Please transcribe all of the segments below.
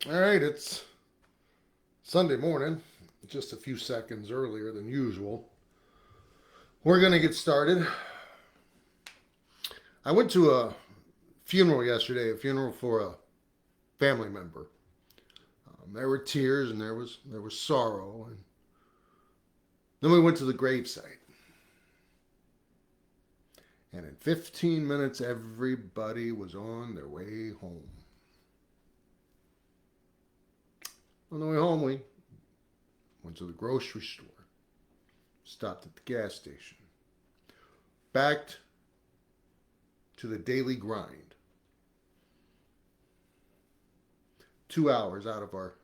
All right, it's Sunday morning, just a few seconds earlier than usual. We're going to get started. I went to a funeral yesterday, a funeral for a family member. There were tears and there was sorrow, and then we went to the gravesite. And in 15 minutes, everybody was on their way home. On the way home, we went to the grocery store, stopped at the gas station, backed to the daily grind. 2 hours out of our,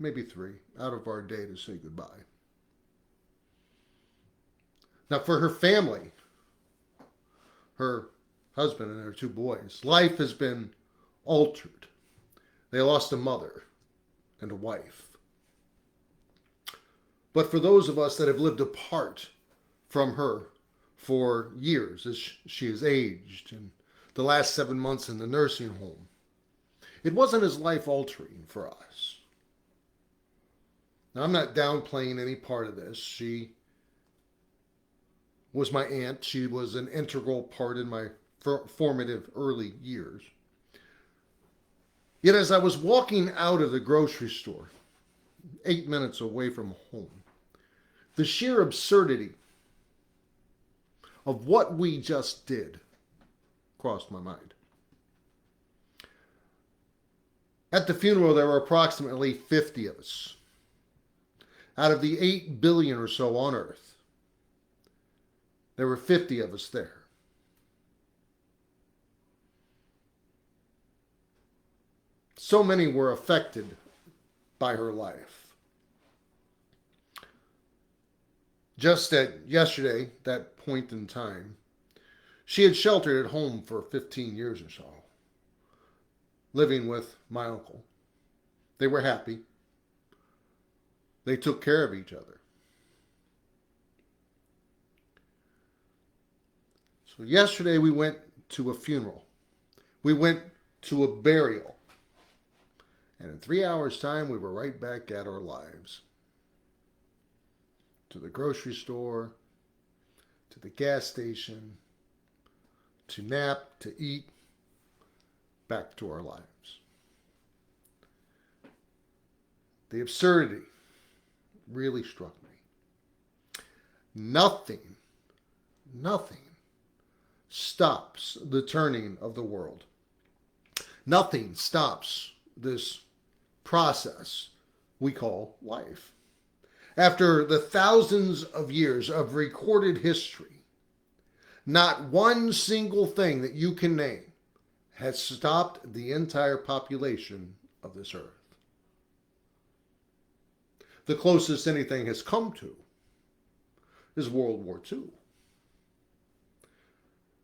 maybe three, out of our day to say goodbye. Now, for her family, her husband and their two boys, life has been altered. They lost a mother and a wife. But for those of us that have lived apart from her for years as she has aged and the last 7 months in the nursing home, it wasn't as life altering for us. Now, I'm not downplaying any part of this. She was my aunt. She was an integral part in my formative early years. Yet as I was walking out of the grocery store, 8 minutes away from home, the sheer absurdity of what we just did crossed my mind. At the funeral, there were approximately 50 of us. Out of the 8 billion or so on Earth, there were 50 of us there. So many were affected by her life. Just at yesterday, that point in time, she had sheltered at home for 15 years or so, living with my uncle. They were happy. They took care of each other. So yesterday we went to a funeral. We went to a burial. And in 3 hours' time, we were right back at our lives. To the grocery store, to the gas station, to nap, to eat, back to our lives. The absurdity really struck me. Nothing stops the turning of the world. Nothing stops this process we call life. After the thousands of years of recorded history, not one single thing that you can name has stopped the entire population of this earth. The closest anything has come to is World War II.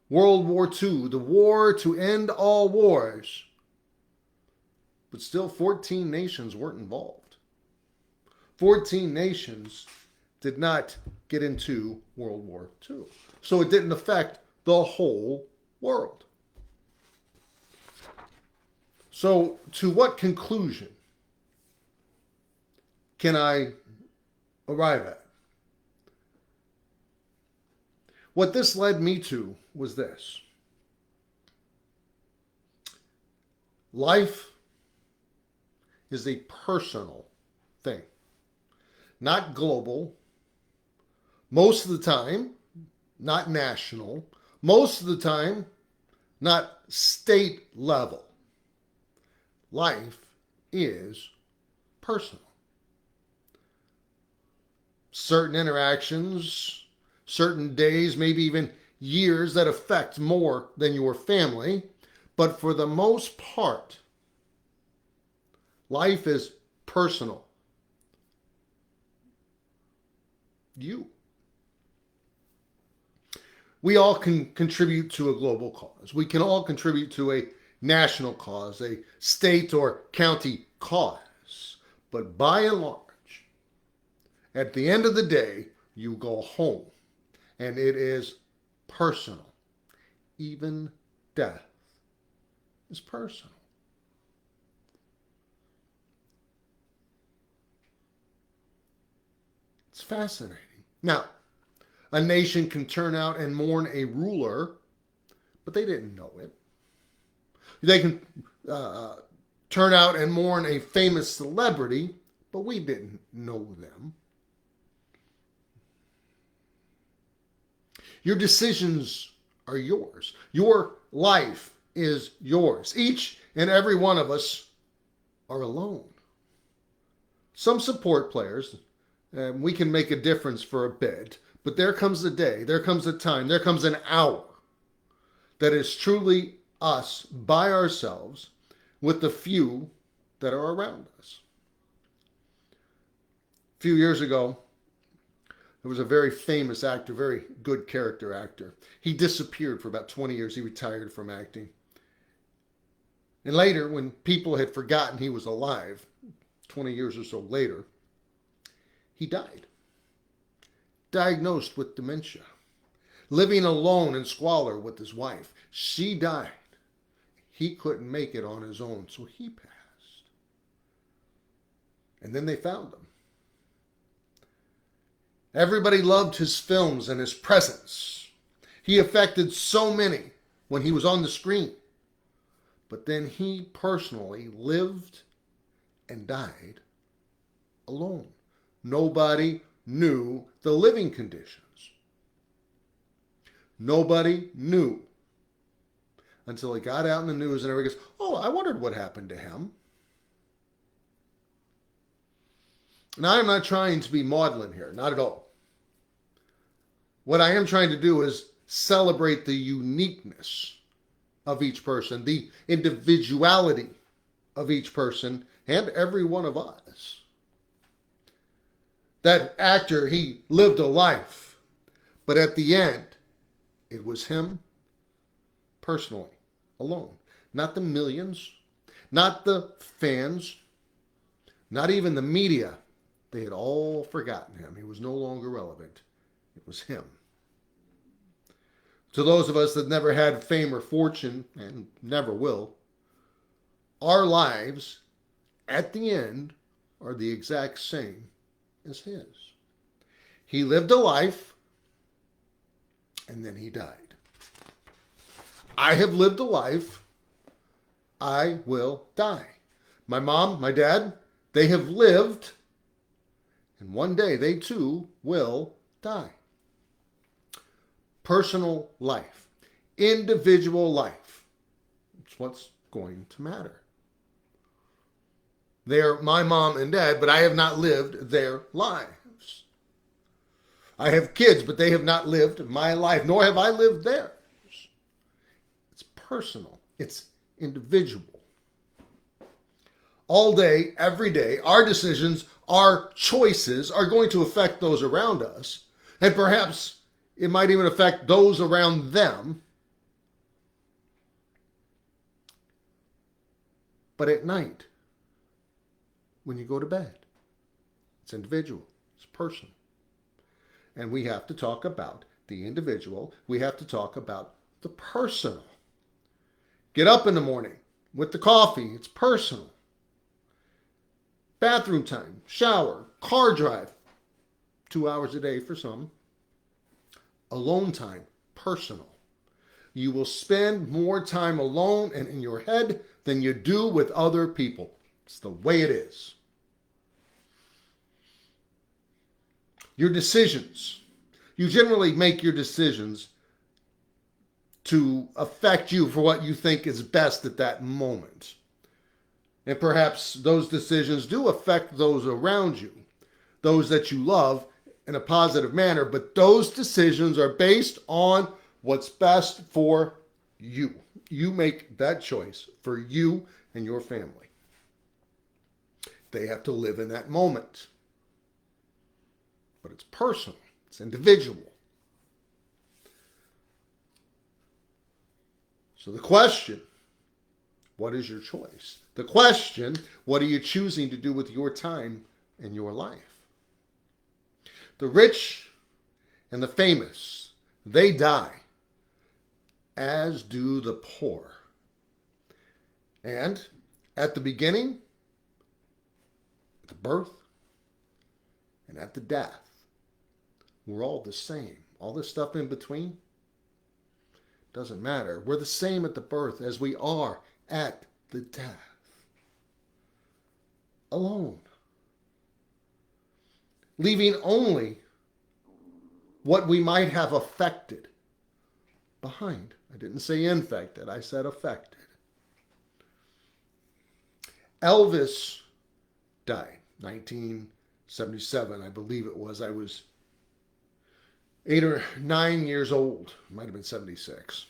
World War II, the war to end all wars, but still 14 nations weren't involved. 14 nations did not get into World War II. So it didn't affect the whole world. So to what conclusion can I arrive at? What this led me to was this. Life is a personal thing, not global, most of the time, not national, most of the time, not state level. Life is personal. Certain interactions, certain days, maybe even years that affect more than your family, but for the most part, life is personal. You. We all can contribute to a global cause. We can all contribute to a national cause, a state or county cause. But by and large, at the end of the day, you go home and it is personal. Even death is personal. fascinating. Now, a nation can turn out and mourn a ruler, but they didn't know it. They can turn out and mourn a famous celebrity, but we didn't know them. Your decisions are yours. Your life is yours. Each and every one of us are alone. Some support players, we can make a difference for a bit, but there comes a day, there comes a time, there comes an hour that is truly us by ourselves with the few that are around us. A few years ago, there was a very famous actor, very good character actor. He disappeared for about 20 years. He retired from acting. And later, when people had forgotten he was alive, 20 years or so later, he died. Diagnosed with dementia. Living alone in squalor with his wife. She died. He couldn't make it on his own, so he passed. And then they found him. Everybody loved his films and his presence. He affected so many when he was on the screen. But then he personally lived and died alone. Nobody knew the living conditions. Nobody knew until it got out in the news and everybody goes, oh, I wondered what happened to him. Now, I'm not trying to be maudlin here, not at all. What I am trying to do is celebrate the uniqueness of each person, the individuality of each person, and every one of us. That actor, he lived a life, but at the end, it was him personally, alone. Not the millions, not the fans, not even the media. They had all forgotten him. He was no longer relevant. It was him. To those of us that never had fame or fortune, and never will, our lives at the end are the exact same as his. He lived a life, and then he died. I have lived a life. I will die. My mom, my dad, they have lived, and one day they too will die. Personal life, individual life. It's what's going to matter. They're my mom and dad, but I have not lived their lives. I have kids, but they have not lived my life, nor have I lived theirs. It's personal. It's individual. All day, every day, our decisions, our choices are going to affect those around us, and perhaps it might even affect those around them. But at night, when you go to bed, it's individual, it's personal. And we have to talk about the individual. We have to talk about the personal. Get up in the morning with the coffee, it's personal. Bathroom time, shower, car drive, 2 hours a day for some. Alone time, personal. You will spend more time alone and in your head than you do with other people. It's the way it is. Your decisions. You generally make your decisions to affect you for what you think is best at that moment. And perhaps those decisions do affect those around you, those that you love, in a positive manner, but those decisions are based on what's best for you. You make that choice for you and your family. They have to live in that moment. But it's personal. It's individual. So the question, what is your choice? The question, what are you choosing to do with your time and your life? The rich and the famous, they die, as do the poor. And at the beginning, at the birth, and at the death, We're all the same. All this stuff in between doesn't matter. We're the same at the birth as we are at the death. Alone. Leaving only what we might have affected behind. I didn't say infected, I said affected. Elvis died, 1977, I believe it was. I was 8 or 9 years old. Might have been 76.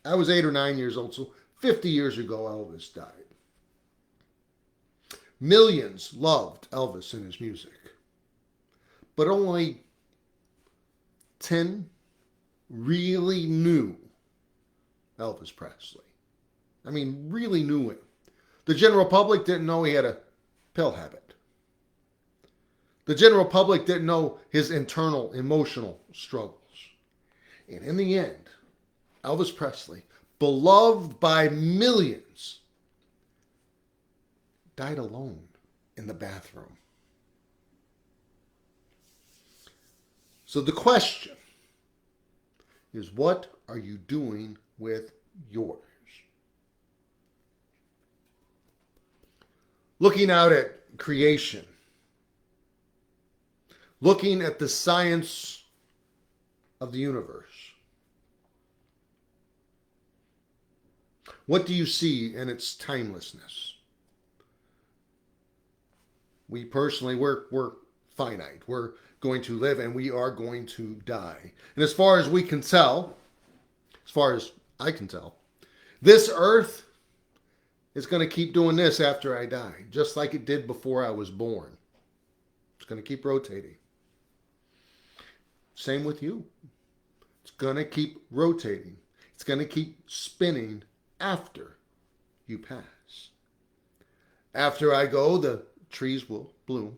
I was 8 or 9 years old, so 50 years ago Elvis died. Millions loved Elvis and his music, but only 10 really knew Elvis Presley. I mean, really knew him. The general public didn't know he had a pill habit. The general public didn't know his internal emotional struggles. And in the end, Elvis Presley, beloved by millions, died alone in the bathroom. So the question is, what are you doing with yours? Looking out at creation, looking at the science of the universe, what do you see in its timelessness? We personally, we're finite. We're going to live and we are going to die. And as far as we can tell, as far as I can tell, this earth is going to keep doing this after I die, just like it did before I was born. It's going to keep rotating. Same with you. It's going to keep rotating. It's going to keep spinning after you pass. After I go, the trees will bloom.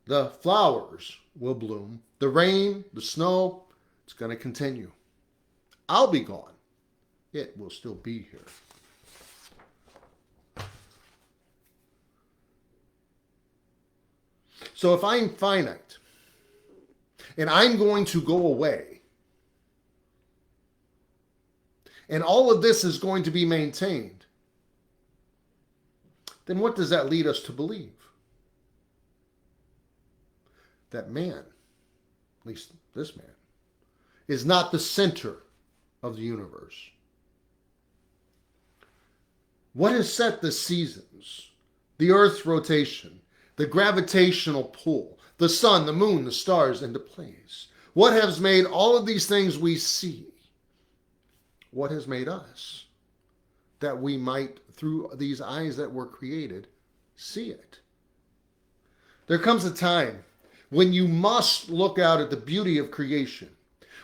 The flowers will bloom. The rain, the snow, it's going to continue. I'll be gone. It will still be here. So if I'm finite and I'm going to go away and all of this is going to be maintained, then what does that lead us to believe? That man, at least this man, is not the center of the universe. What has set the seasons, the earth's rotation, the gravitational pull, the sun, the moon, the stars into place? What has made all of these things we see? What has made us? That we might, through these eyes that were created, see it. There comes a time when you must look out at the beauty of creation,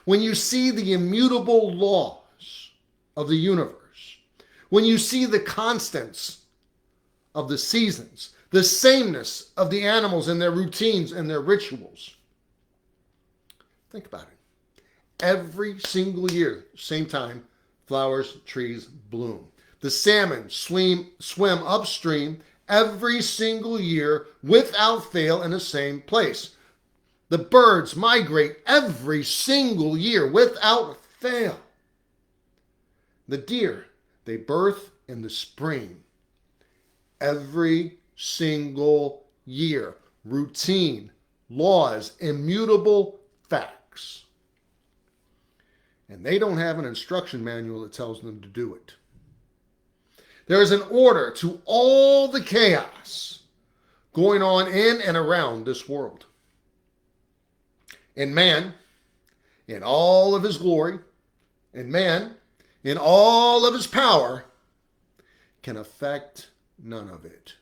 when you see the immutable laws of the universe, when you see the constants of the seasons, the sameness of the animals and their routines and their rituals. Think about it. Every single year, same time, flowers, trees bloom. The salmon swim upstream every single year without fail in the same place. The birds migrate every single year without fail. The deer, they birth in the spring every single year. Routine, laws, immutable facts. And they don't have an instruction manual that tells them to do it. There is an order to all the chaos going on in and around this world. And man, in all of his glory, and man, in all of his power, can affect none of it.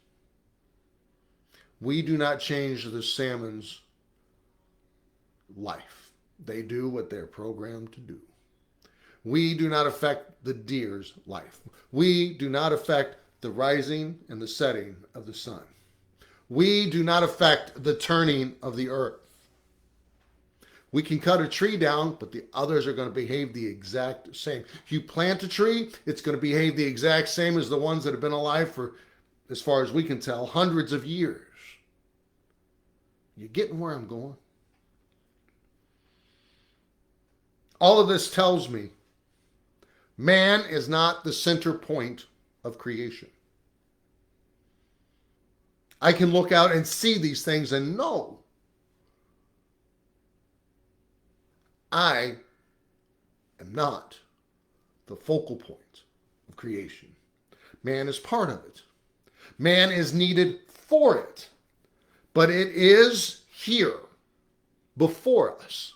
We do not change the salmon's life. They do what they're programmed to do. We do not affect the deer's life. We do not affect the rising and the setting of the sun. We do not affect the turning of the earth. We can cut a tree down, but the others are going to behave the exact same. If you plant a tree, it's going to behave the exact same as the ones that have been alive for, as far as we can tell, hundreds of years. You getting where I'm going? All of this tells me man is not the center point of creation. I can look out and see these things and know I am not the focal point of creation. Man is part of it. Man is needed for it. But it is here before us.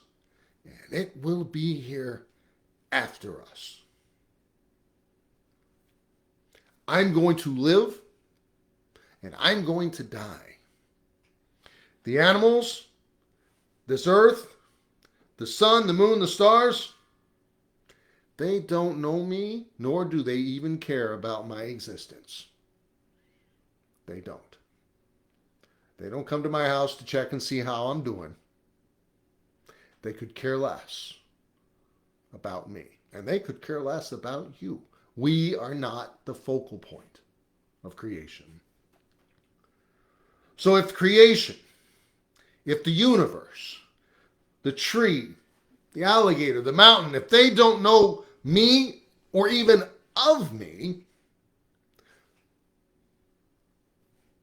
And it will be here after us. I'm going to live and I'm going to die. The animals, this earth, the sun, the moon, the stars, they don't know me, nor do they even care about my existence. They don't. They don't come to my house to check and see how I'm doing. They could care less about me, and they could care less about you. We are not the focal point of creation. So if creation, if the universe, the tree, the alligator, the mountain, if they don't know me or even of me,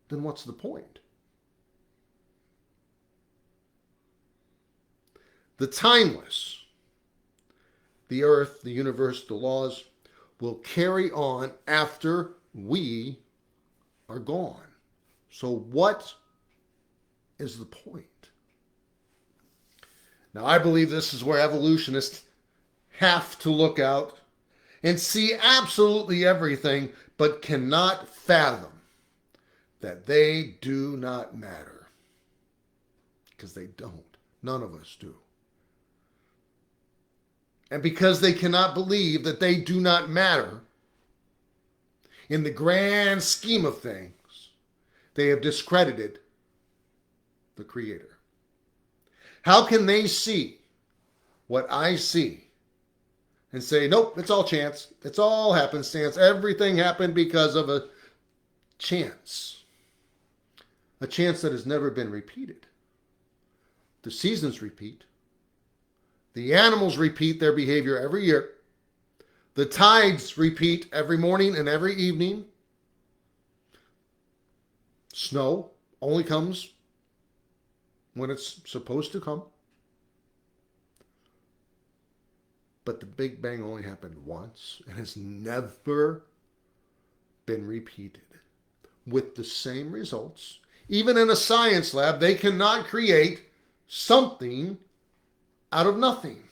then what's the point? The timeless, the earth, the universe, the laws will carry on after we are gone. So what is the point? Now, I believe this is where evolutionists have to look out and see absolutely everything, but cannot fathom that they do not matter. Because they don't. None of us do. And because they cannot believe that they do not matter in the grand scheme of things, they have discredited the Creator. How can they see what I see and say, nope, it's all chance. It's all happenstance. Everything happened because of a chance. A chance that has never been repeated. The seasons repeat. The animals repeat their behavior every year. The tides repeat every morning and every evening. Snow only comes when it's supposed to come. But the Big Bang only happened once and has never been repeated with the same results. Even in a science lab, they cannot create something out of nothing.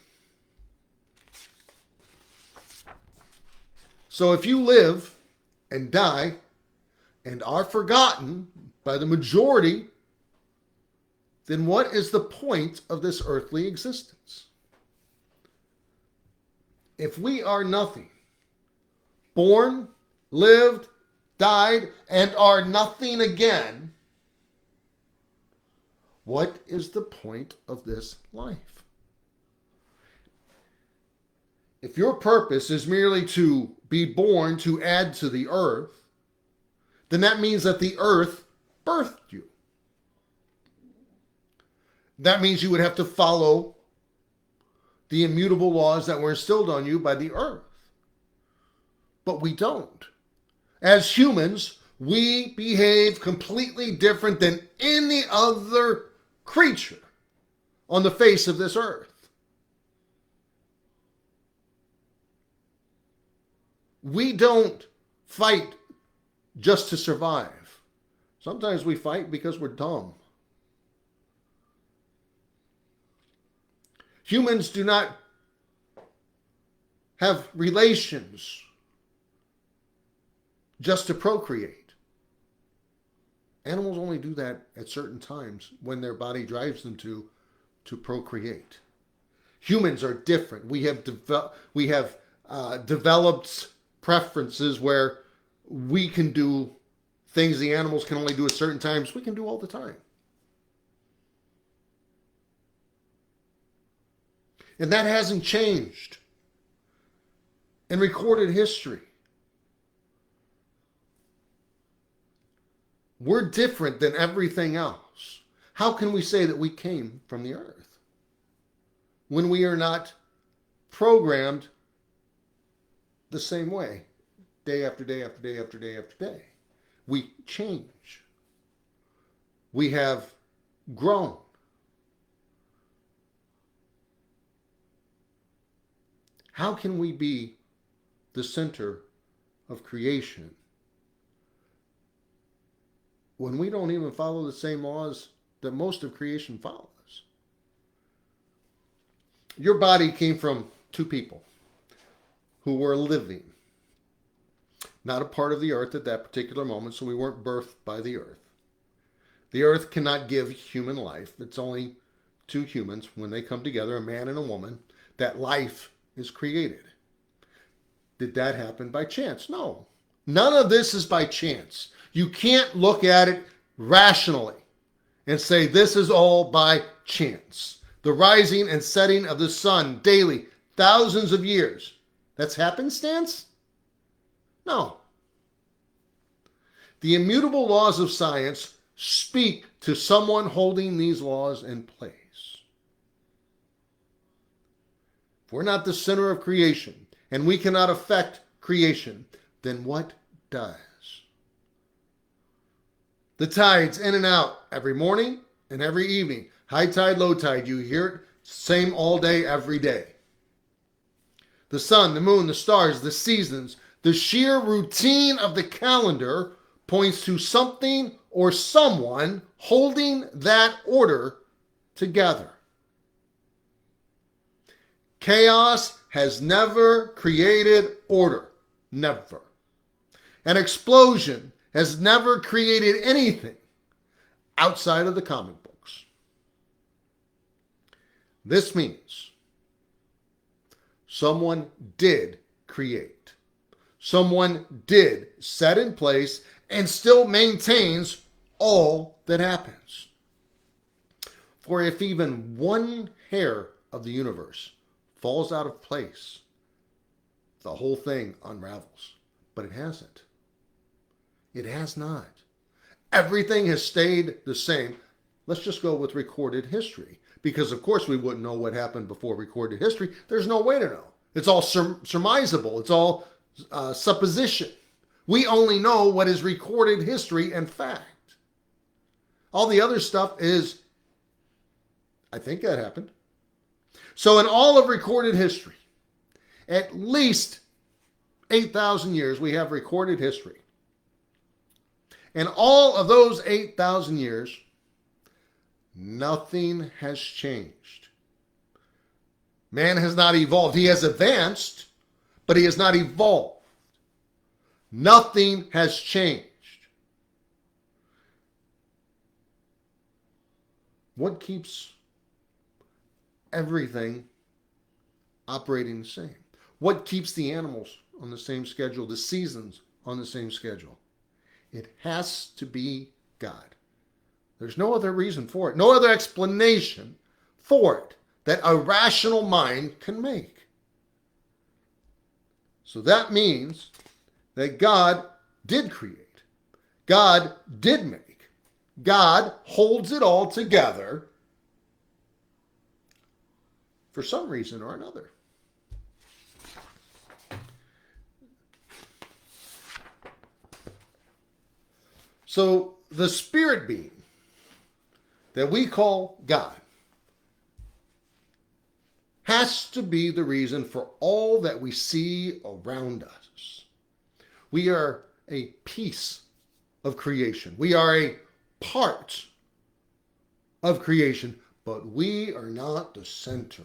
So if you live and die and are forgotten by the majority, then what is the point of this earthly existence? If we are nothing, born, lived, died, and are nothing again, what is the point of this life? If your purpose is merely to be born to add to the earth, then that means that the earth birthed you. That means you would have to follow the immutable laws that were instilled on you by the earth. But we don't. As humans, we behave completely different than any other creature on the face of this earth. We don't fight just to survive. Sometimes we fight because we're dumb. Humans do not have relations just to procreate. Animals only do that at certain times when their body drives them to procreate. Humans are different. We have developed preferences where we can do things the animals can only do at certain times. We can do all the time. And that hasn't changed in recorded history. We're different than everything else. How can we say that we came from the earth when we are not programmed the same way, day after day after day after day after day. We change. We have grown. How can we be the center of creation when we don't even follow the same laws that most of creation follows? Your body came from two people who were living, not a part of the earth at that particular moment, so we weren't birthed by the earth. The earth cannot give human life. It's only two humans, when they come together, a man and a woman, that life is created. Did that happen by chance? No. None of this is by chance. You can't look at it rationally and say this is all by chance. The rising and setting of the sun daily, thousands of years. That's happenstance? No. The immutable laws of science speak to someone holding these laws in place. If we're not the center of creation and we cannot affect creation, then what does? The tides in and out every morning and every evening. High tide, low tide, you hear it, same all day, every day. The sun, the moon, the stars, the seasons, the sheer routine of the calendar points to something or someone holding that order together. Chaos has never created order. Never. An explosion has never created anything outside of the comic books. This means someone did create. Someone did set in place and still maintains all that happens. For if even one hair of the universe falls out of place, the whole thing unravels. But it hasn't. It has not. Everything has stayed the same. Let's just go with recorded history. Because, of course, we wouldn't know what happened before recorded history. There's no way to know. It's all surmisable. It's all supposition. We only know what is recorded history and fact. All the other stuff is, I think that happened. So in all of recorded history, at least 8,000 years, we have recorded history. And all of those 8,000 years, nothing has changed. Man has not evolved. He has advanced, but he has not evolved. Nothing has changed. What keeps everything operating the same? What keeps the animals on the same schedule, the seasons on the same schedule? It has to be God. There's no other reason for it, no other explanation for it that a rational mind can make. So that means that God did create. God did make. God holds it all together for some reason or another. So the spirit being that we call God has to be the reason for all that we see around us. We are a piece of creation. We are a part of creation, but we are not the center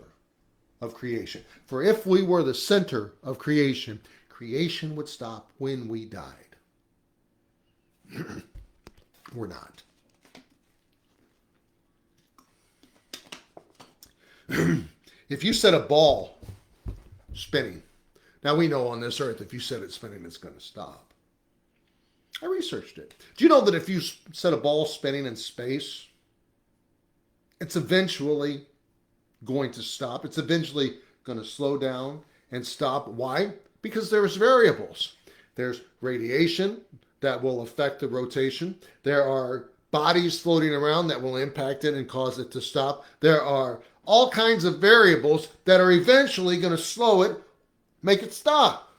of creation. For if we were the center of creation, creation would stop when we died. We're not. If you set a ball spinning, now we know on this earth, if you set it spinning, it's going to stop. I researched it. Do you know that if you set a ball spinning in space, it's eventually going to stop? It's eventually going to slow down and stop. Why? Because there's variables. There's radiation that will affect the rotation. There are bodies floating around that will impact it and cause it to stop. There are all kinds of variables that are eventually going to slow it, make it stop.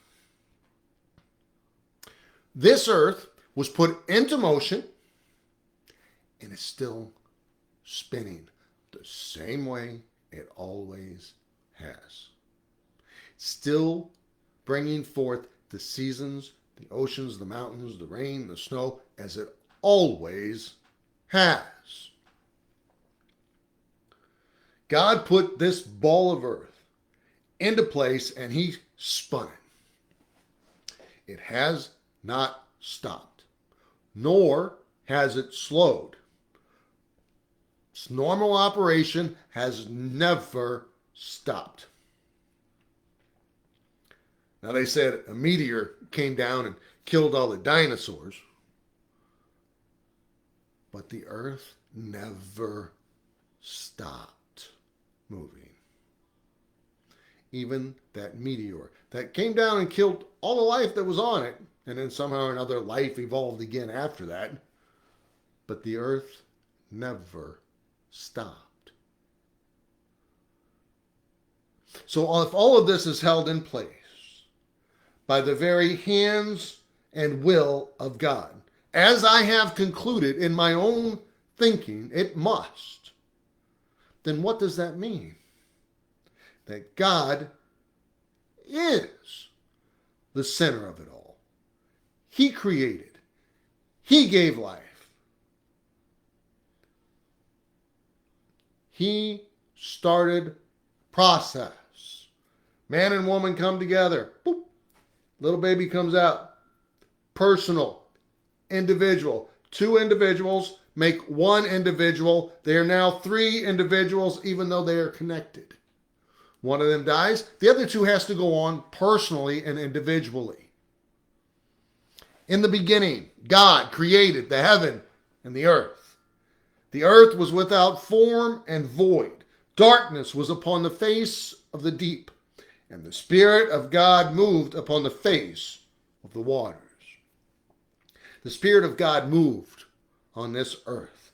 This earth was put into motion and is still spinning the same way it always has. Still bringing forth the seasons, the oceans, the mountains, the rain, the snow, as it always has. God put this ball of earth into place and he spun it. It has not stopped, nor has it slowed. Its normal operation has never stopped. Now they said a meteor came down and killed all the dinosaurs, but the earth never stopped moving. Even that meteor that came down and killed all the life that was on it, and then somehow or another life evolved again after that, but the earth never stopped. So if all of this is held in place by the very hands and will of God, as I have concluded in my own thinking, it must, then what does that mean? That God is the center of it all. He created. He gave life. He started process. Man and woman come together. Boop. Little baby comes out. Personal. Individual. Two individuals make one individual. They are now three individuals, even though they are connected. One of them dies. The other two has to go on personally and individually. In the beginning, God created the heaven and the earth. The earth was without form and void. Darkness was upon the face of the deep, and the Spirit of God moved upon the face of the waters. The Spirit of God moved on this earth.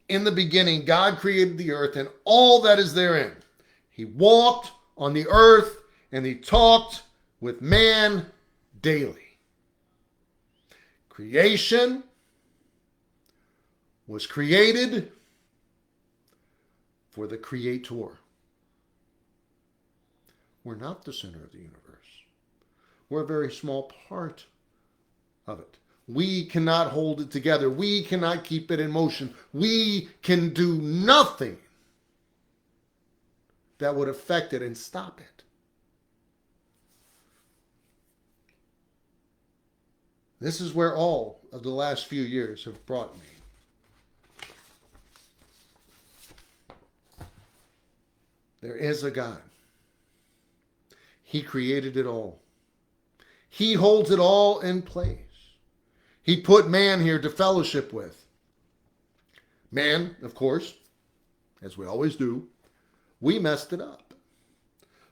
In the beginning, God created the earth and all that is therein. He walked on the earth and he talked with man daily. Creation was created for the Creator. We're not the center of the universe. We're a very small part of it. We cannot hold it together. We cannot keep it in motion. We can do nothing that would affect it and stop it. This is where all of the last few years have brought me. There is a God. He created it all. He holds it all in place. He put man here to fellowship with. Man, of course, as we always do, we messed it up.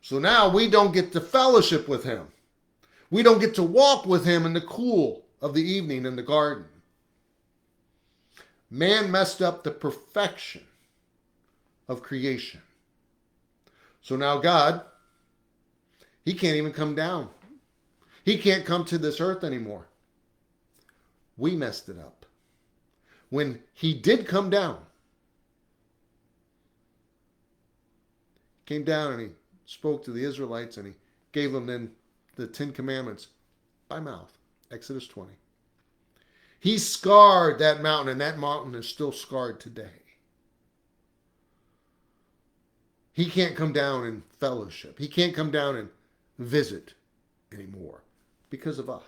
So now we don't get to fellowship with him. We don't get to walk with him in the cool of the evening in the garden. Man messed up the perfection of creation. So now God, he can't even come down. He can't come to this earth anymore. We messed it up. When he did come down, came down and he spoke to the Israelites and he gave them then the 10 Commandments by mouth. Exodus 20. He scarred that mountain, and that mountain is still scarred today. He can't come down and fellowship. He can't come down and visit anymore because of us.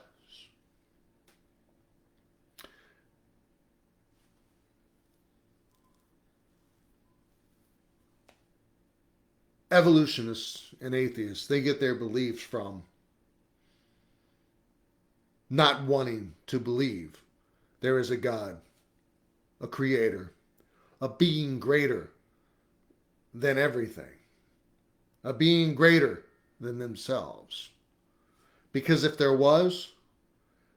Evolutionists and atheists, they get their beliefs from not wanting to believe there is a God, a creator, a being greater than everything, a being greater than themselves. Because if there was,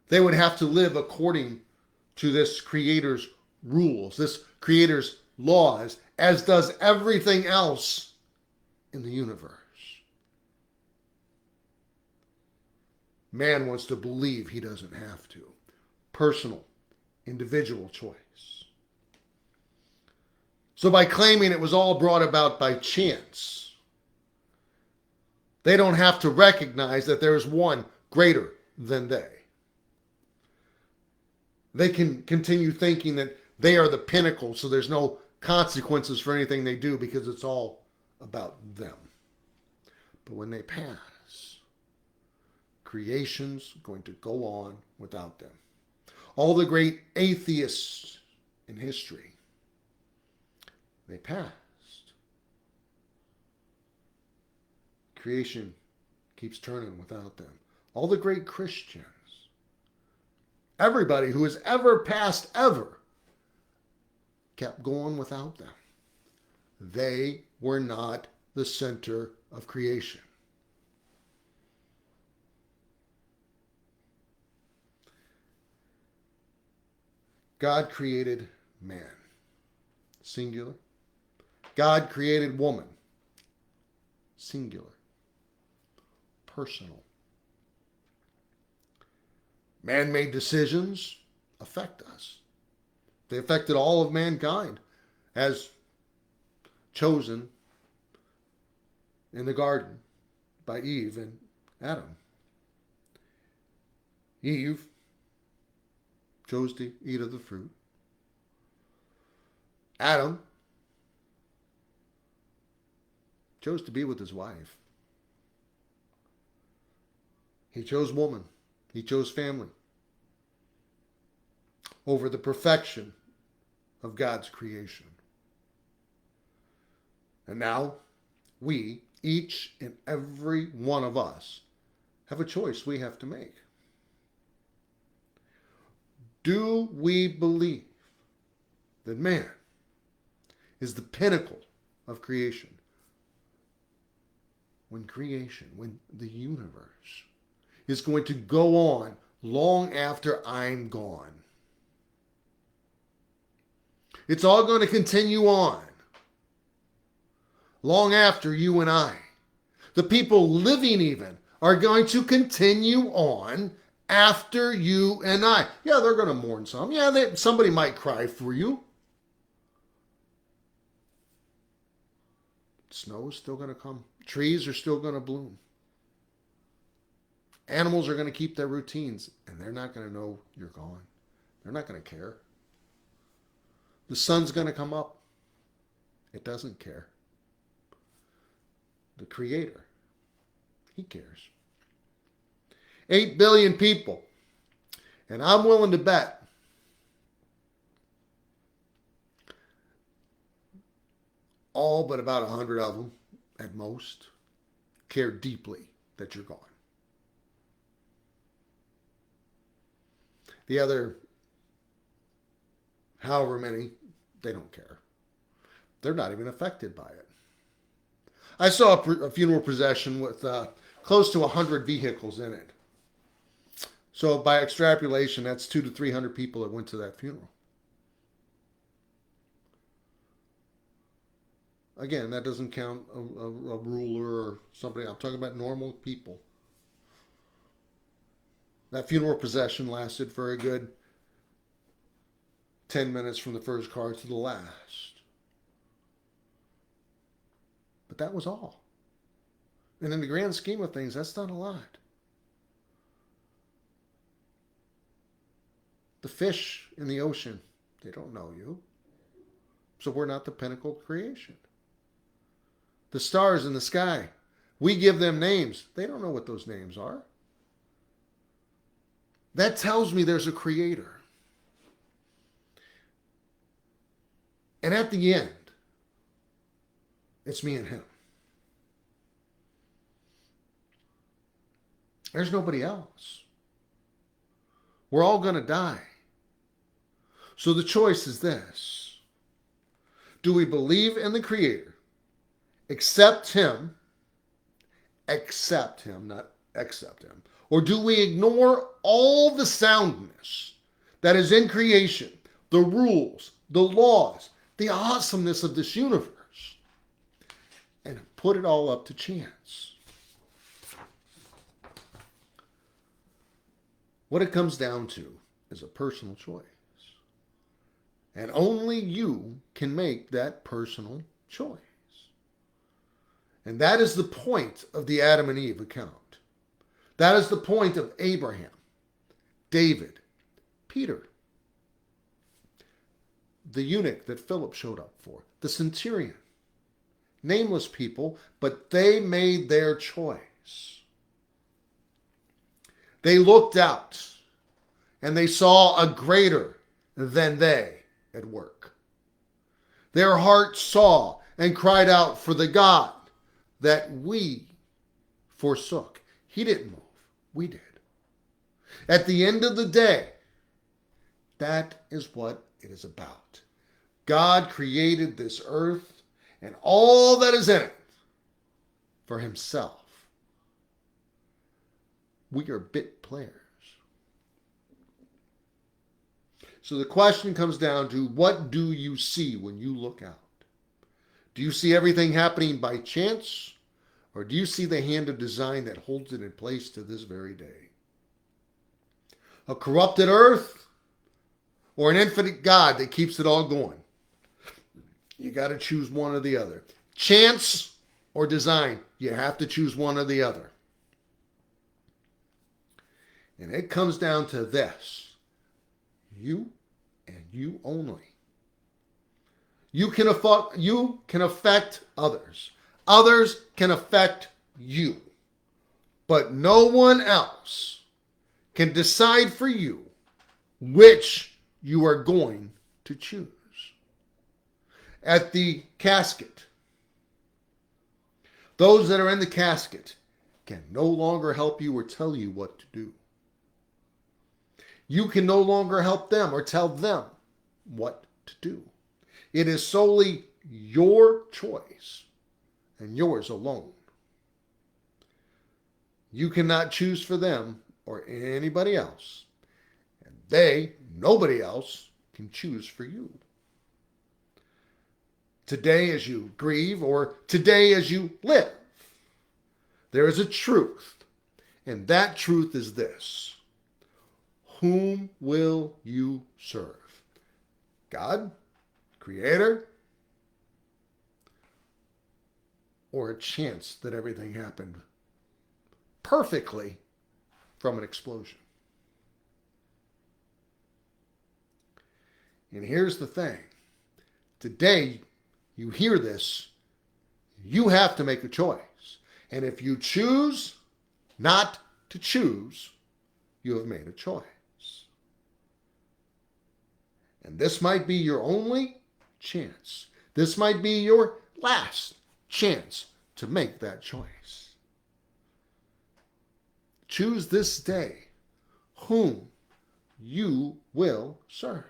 they would have to live according to this creator's rules, this creator's laws, as does everything else in the universe. Man wants to believe he doesn't have to. Personal, individual choice. So by claiming it was all brought about by chance, they don't have to recognize that there is one greater than they. They can continue thinking that they are the pinnacle, so there's no consequences for anything they do because it's all about them. But when they pass, creation's going to go on without them. All the great atheists in history, they passed. Creation keeps turning without them. All the great Christians, everybody who has ever passed ever, kept going without them. They were not the center of creation. God created man, singular. God created woman, singular, personal. Man-made decisions affect us. They affected all of mankind as chosen in the garden by Eve and Adam. Eve chose to eat of the fruit. Adam chose to be with his wife. He chose woman. He chose family over the perfection of God's creation. And now we, each and every one of us, have a choice we have to make. Do we believe that man is the pinnacle of creation? When the universe is going to go on long after I'm gone. It's all going to continue on long after you and I. The people living even are going to continue on after you and I. Yeah, they're going to mourn some. Yeah, somebody might cry for you. Snow is still going to come. Trees are still going to bloom. Animals are going to keep their routines, and they're not going to know you're gone. They're not going to care. The sun's going to come up. It doesn't care. The Creator, He cares. 8 billion people. And I'm willing to bet all but about 100 of them, at most, care deeply that you're gone. The other, however many, they don't care. They're not even affected by it. I saw a funeral procession with close to 100 vehicles in it. So by extrapolation, that's 200 to 300 people that went to that funeral. Again, that doesn't count a ruler or somebody. I'm talking about normal people. That funeral procession lasted for a good 10 minutes from the first car to the last. But that was all. And in the grand scheme of things, that's not a lot. The fish in the ocean, they don't know you. So we're not the pinnacle of creation. The stars in the sky, we give them names. They don't know what those names are. That tells me there's a creator. And at the end, it's me and him. There's nobody else. We're all going to die. So the choice is this. Do we believe in the Creator? Accept Him, not accept Him. Or do we ignore all the soundness that is in creation, the rules, the laws, the awesomeness of this universe, and put it all up to chance. What it comes down to is a personal choice. And only you can make that personal choice. And that is the point of the Adam and Eve account. That is the point of Abraham, David, Peter, the eunuch that Philip showed up for, the centurion. Nameless people, but they made their choice. They looked out and they saw a greater than they at work. Their heart saw and cried out for the God that we forsook. He didn't move. We did. At the end of the day, that is what it is about. God created this earth and all that is in it for himself. We are bit players. So the question comes down to, what do you see when you look out? Do you see everything happening by chance? Or do you see the hand of design that holds it in place to this very day? A corrupted earth or an infinite God that keeps it all going? You got to choose one or the other. Chance or design? You have to choose one or the other. And it comes down to this. You and you only. You can affect others. Others can affect you. But no one else can decide for you which you are going to choose. At the casket, those that are in the casket can no longer help you or tell you what to do. You can no longer help them or tell them what to do. It is solely your choice and yours alone. You cannot choose for them or anybody else. And nobody else, can choose for you. Today as you grieve or today as you live, there is a truth. And that truth is this. Whom will you serve? God, Creator, or a chance that everything happened perfectly from an explosion? And here's the thing. Today, you hear this, you have to make a choice. And if you choose not to choose, you have made a choice. And this might be your only chance. This might be your last chance to make that choice. Choose this day whom you will serve.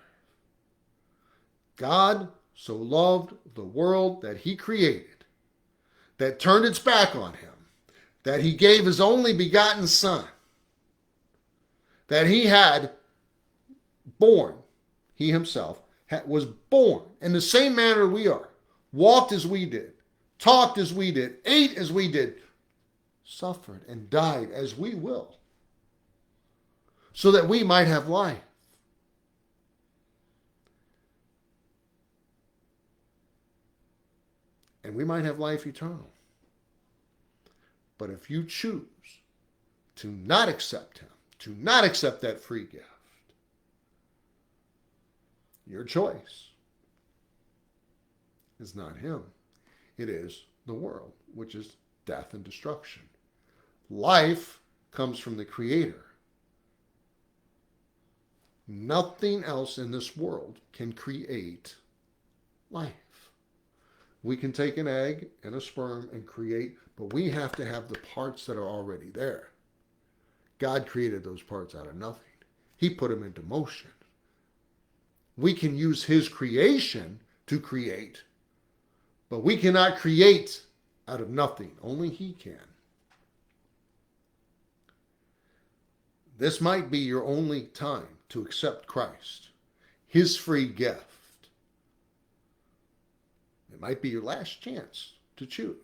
God so loved the world that he created, that turned its back on him, that he gave his only begotten Son, that he had born, he himself was born in the same manner we are, walked as we did, talked as we did, ate as we did, suffered and died as we will, so that we might have life. And we might have life eternal. But if you choose to not accept him, to not accept that free gift, your choice is not him. It is the world, which is death and destruction. Life comes from the Creator. Nothing else in this world can create life. We can take an egg and a sperm and create, but we have to have the parts that are already there. God created those parts out of nothing. He put them into motion. We can use his creation to create, but we cannot create out of nothing. Only he can. This might be your only time to accept Christ, his free gift. It might be your last chance to choose.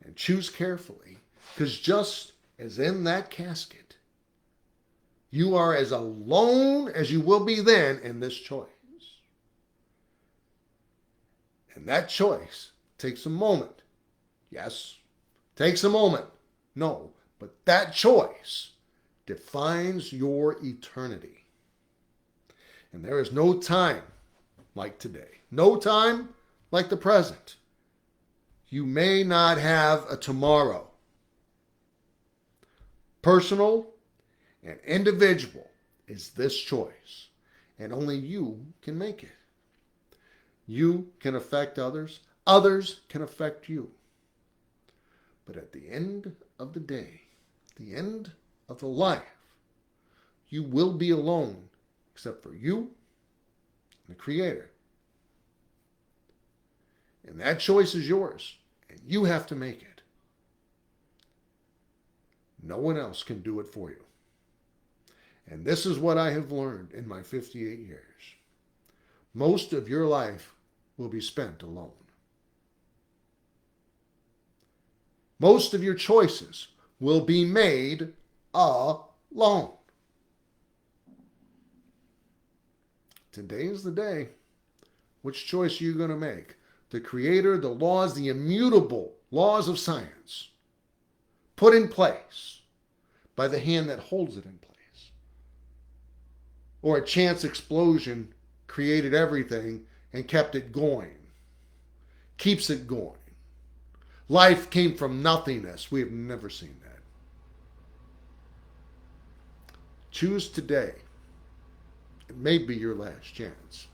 And choose carefully, because just as in that casket, you are as alone as you will be then in this choice. And that choice takes a moment. Yes, takes a moment. No, but that choice defines your eternity. And there is no time like today, no time like the present. You may not have a tomorrow. Personal and individual is this choice, and only you can make it. You can affect others, others can affect you. But at the end of the day, the end of the life, you will be alone except for you and the Creator. And that choice is yours, and you have to make it. No one else can do it for you. And this is what I have learned in my 58 years. Most of your life will be spent alone. Most of your choices will be made alone. Today is the day. Which choice are you going to make? The Creator, the laws, the immutable laws of science, put in place by the hand that holds it in place. Or a chance explosion created everything and kept it going, keeps it going. Life came from nothingness. We have never seen that. Choose today. It may be your last chance.